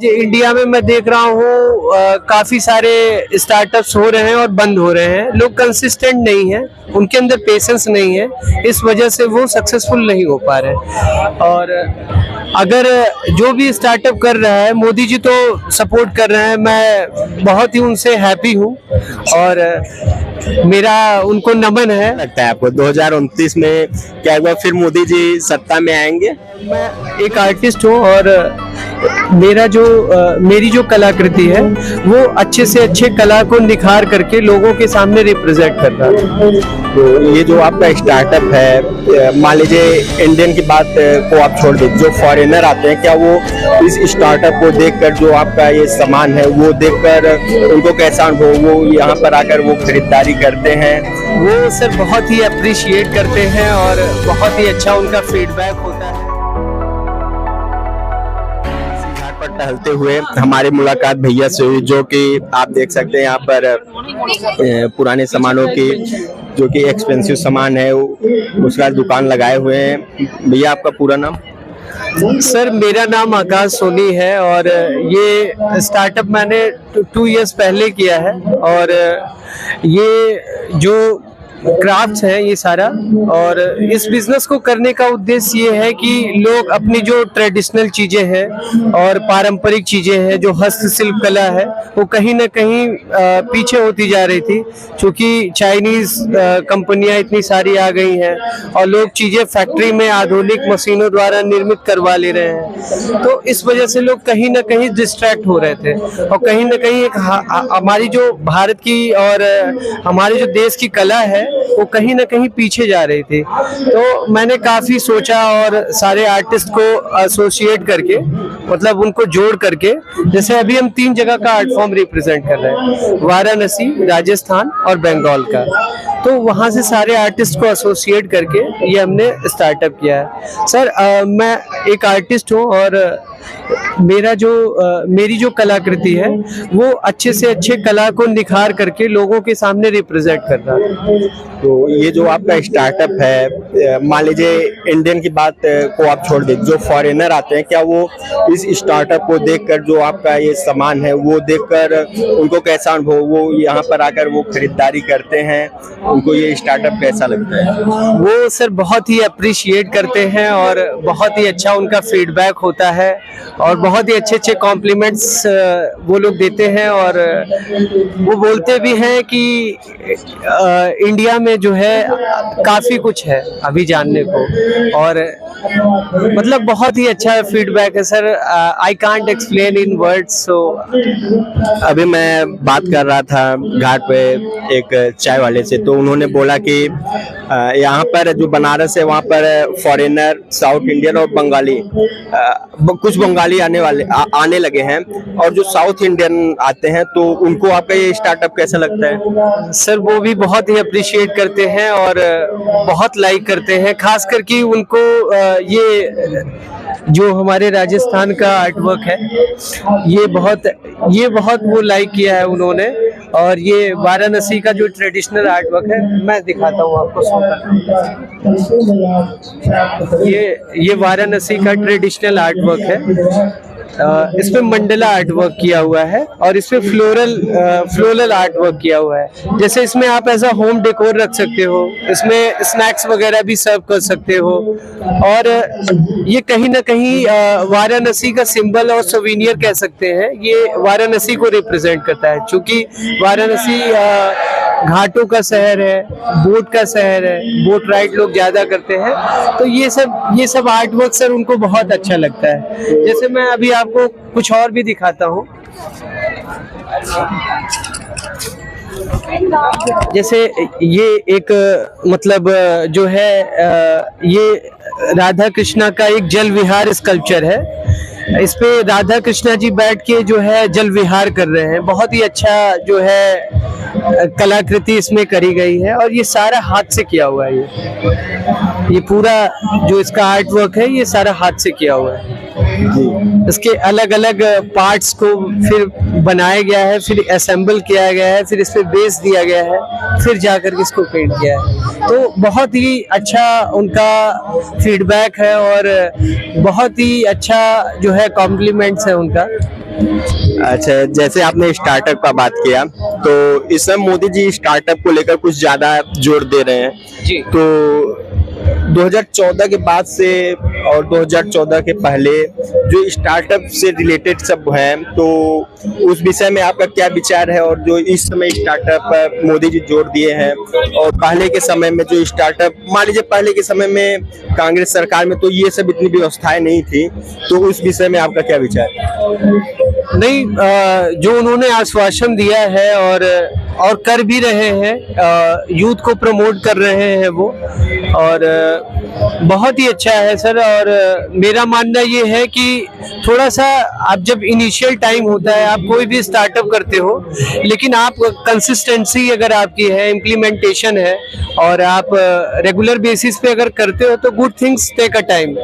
जी, India में मैं देख रहा हूँ काफी सारे स्टार्टअप्स हो रहे हैं और बंद हो रहे हैं। लोग कंसिस्टेंट नहीं हैं, उनके अंदर पेशेंस नहीं है, इस वजह से वो सक्सेसफुल नहीं हो पा रहे। और अगर जो भी स्टार्टअप कर रहा है, मोदी जी तो सपोर्ट कर रहे हैं, मैं बहुत ही उनसे हैप्पी हूँ और मेरा उनको नमन है। लगता है आपको 2029 में क्या एक बार फिर मोदी जी सत्ता में आएंगे? मैं एक आर्टिस्ट हूँ और मेरी जो कलाकृति है वो अच्छे से अच्छे कला को निखार करके लोगों के सामने रिप्रेजेंट कर रहा है। तो ये जो आपका स्टार्टअप है, मान लीजिए इंडियन की बात को आप छोड़ दीजिए, जो फॉरेनर आते हैं क्या वो इस स्टार्टअप को देखकर, जो आपका ये सामान है वो देखकर उनको कैसा अनुभव, वो यहाँ पर आकर वो खरीदारी करते हैं? वो सर बहुत ही अप्रिशिएट करते हैं और बहुत ही अच्छा उनका फीडबैक होता है। टहलते हुए हमारी मुलाकात भैया से हुई, जो कि आप देख सकते हैं यहाँ पर पुराने सामानों की, जो कि एक्सपेंसिव सामान है, उसका दुकान लगाए हुए हैं। भैया आपका पूरा नाम? सर मेरा नाम आकाश सोनी है और ये स्टार्टअप मैंने 2 इयर्स पहले किया है और ये जो क्राफ्ट्स है ये सारा, और इस बिजनेस को करने का उद्देश्य ये है कि लोग अपनी जो ट्रेडिशनल चीजें हैं और पारंपरिक चीजें हैं, जो हस्तशिल्प कला है, वो कहीं ना कहीं पीछे होती जा रही थी, क्योंकि चाइनीज कंपनियां इतनी सारी आ गई हैं और लोग चीजें फैक्ट्री में आधुनिक मशीनों द्वारा निर्मित करवा ले रहे हैं। तो इस वजह से लोग कहीं ना कहीं डिस्ट्रैक्ट हो रहे थे और कहीं ना कहीं एक हमारी जो भारत की और हमारे जो देश की कला है वो कहीं ना कहीं पीछे जा रही थी। तो मैंने काफी सोचा और सारे आर्टिस्ट को एसोसिएट करके, मतलब उनको जोड़ करके, जैसे अभी हम 3 जगह का आर्ट फॉर्म रिप्रेजेंट कर रहे हैं, वाराणसी, राजस्थान और बंगाल का। तो वहाँ से सारे आर्टिस्ट को एसोसिएट करके ये हमने स्टार्टअप किया है। सर मैं एक आर्टिस्ट हूँ और मेरी जो कलाकृति है वो अच्छे से अच्छे कला को निखार करके लोगों के सामने रिप्रेजेंट कर रहा है। तो ये जो आपका स्टार्टअप है, मान लीजिए इंडियन की बात को आप छोड़ दीजिए, जो फॉरेनर आते हैं क्या वो इस स्टार्टअप को देखकर, जो आपका ये सामान है वो देखकर उनको कैसा अनुभव, वो यहाँ पर आकर वो खरीदारी करते हैं, उनको ये स्टार्टअप कैसा लगता है? वो सर बहुत ही अप्रिशिएट करते हैं और बहुत ही अच्छा उनका फीडबैक होता है और बहुत ही अच्छे अच्छे कॉम्प्लीमेंट्स वो लोग देते हैं और वो बोलते भी हैं कि इंडिया में जो है काफी कुछ है अभी जानने को, और मतलब बहुत ही अच्छा फीडबैक है sir. I can't explain in words. So अभी मैं बात कर रहा था घाट पे एक चाय वाले से, तो उन्होंने बोला कि यहाँ पर जो बनारस है वहाँ पर फॉरेनर, साउथ इंडियन और बंगाली, कुछ बंगाली आने लगे हैं, और जो साउथ इंडियन आते हैं तो उनको आपका ये स्टार्टअप कैसा लगता है? सर वो भी बहुत ही अप्रिशिएट करते हैं और बहुत लाइक करते हैं, खास करके उनको ये जो हमारे राजस्थान का आर्ट वर्क है ये बहुत वो लाइक किया है उन्होंने। और ये वाराणसी का जो ट्रेडिशनल आर्ट वर्क है, मैं दिखाता हूँ आपको। ये वाराणसी का ट्रेडिशनल आर्ट वर्क है। इसमें मंडला आर्ट वर्क किया हुआ है और इसमें फ्लोरल आर्ट वर्क किया हुआ है। जैसे इसमें आप ऐसा होम डेकोर रख सकते हो, इसमें स्नैक्स वगैरह भी सर्व कर सकते हो, और ये कहीं ना कहीं वाराणसी का सिंबल और सोविनियर कह सकते हैं। ये वाराणसी को रिप्रेजेंट करता है, क्योंकि वाराणसी घाटों का शहर है, बोट का शहर है, बोट राइड लोग ज्यादा करते हैं। तो ये सब आर्ट वर्क सर उनको बहुत अच्छा लगता है। जैसे मैं अभी आपको कुछ और भी दिखाता हूँ। जैसे ये एक मतलब जो है ये राधा कृष्णा का एक जल विहार स्कल्पचर है। इस पे राधा कृष्णा जी बैठ के जो है जल विहार कर रहे हैं। बहुत ही अच्छा जो है कलाकृति इसमें करी गई है और ये सारा हाथ से किया हुआ है। ये पूरा जो इसका आर्ट वर्क है ये सारा हाथ से किया हुआ है। इसके अलग अलग पार्ट्स को फिर बनाया गया है, फिर असेंबल किया गया है, फिर इस पे बेस दिया गया है, फिर जाकर के इसको पेंट किया है। तो बहुत ही अच्छा उनका फीडबैक है और बहुत ही अच्छा जो है कॉम्प्लीमेंट्स है उनका। अच्छा, जैसे आपने स्टार्टअप का बात किया, तो इस समय मोदी जी स्टार्टअप को लेकर कुछ ज्यादा जोर दे रहे हैं जी। तो 2014 के बाद से और 2014 के पहले जो स्टार्टअप से रिलेटेड सब हैं, तो उस विषय में आपका क्या विचार है? और जो इस समय स्टार्टअप मोदी जी जोर दिए हैं और पहले के समय में जो स्टार्टअप, मान लीजिए पहले के समय में कांग्रेस सरकार में तो ये सब इतनी व्यवस्थाएं नहीं थी, तो उस विषय में आपका क्या विचार है? नहीं, जो उन्होंने आश्वासन दिया है और कर भी रहे हैं, यूथ को प्रमोट कर रहे हैं वो, और बहुत ही अच्छा है सर। और मेरा मानना ये है कि थोड़ा सा आप जब इनिशियल टाइम होता है, आप कोई भी स्टार्टअप करते हो, लेकिन आप कंसिस्टेंसी अगर आपकी है, इम्प्लीमेंटेशन है और आप रेगुलर बेसिस पे अगर करते हो तो good things take a time.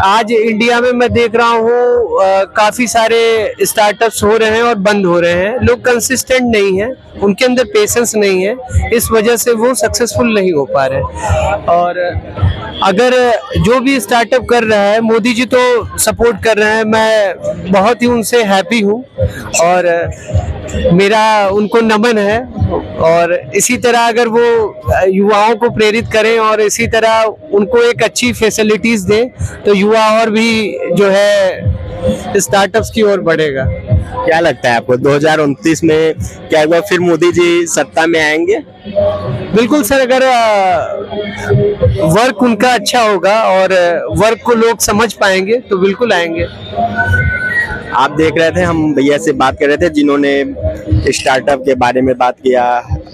आज इंडिया में मैं देख रहा हूँ काफी सारे स्टार्टअप्स हो रहे हैं और बंद हो रहे हैं। लोग कंसिस्टेंट नहीं है, उनके अंदर पेशेंस नहीं है, इस वजह से वो सक्सेसफुल नहीं हो पा रहे। और अगर जो भी स्टार्टअप कर रहा है, मोदी जी तो सपोर्ट कर रहे हैं, मैं बहुत ही उनसे हैप्पी हूँ और मेरा उनको नमन है। और इसी तरह अगर वो युवाओं को प्रेरित करें और इसी तरह उनको एक अच्छी फैसिलिटीज दें, तो युवा और भी जो है स्टार्टअप्स की ओर बढ़ेगा। क्या लगता है आपको 2029 में क्या एक बार फिर मोदी जी सत्ता में आएंगे? बिल्कुल सर, अगर वर्क उनका अच्छा होगा और वर्क को लोग समझ पाएंगे तो बिल्कुल आएंगे। आप देख रहे थे, हम भैया से बात कर रहे थे जिन्होंने स्टार्टअप के बारे में बात किया,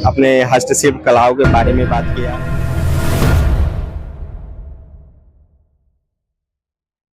अपने हस्तशिल्प कलाओं के बारे में बात किया।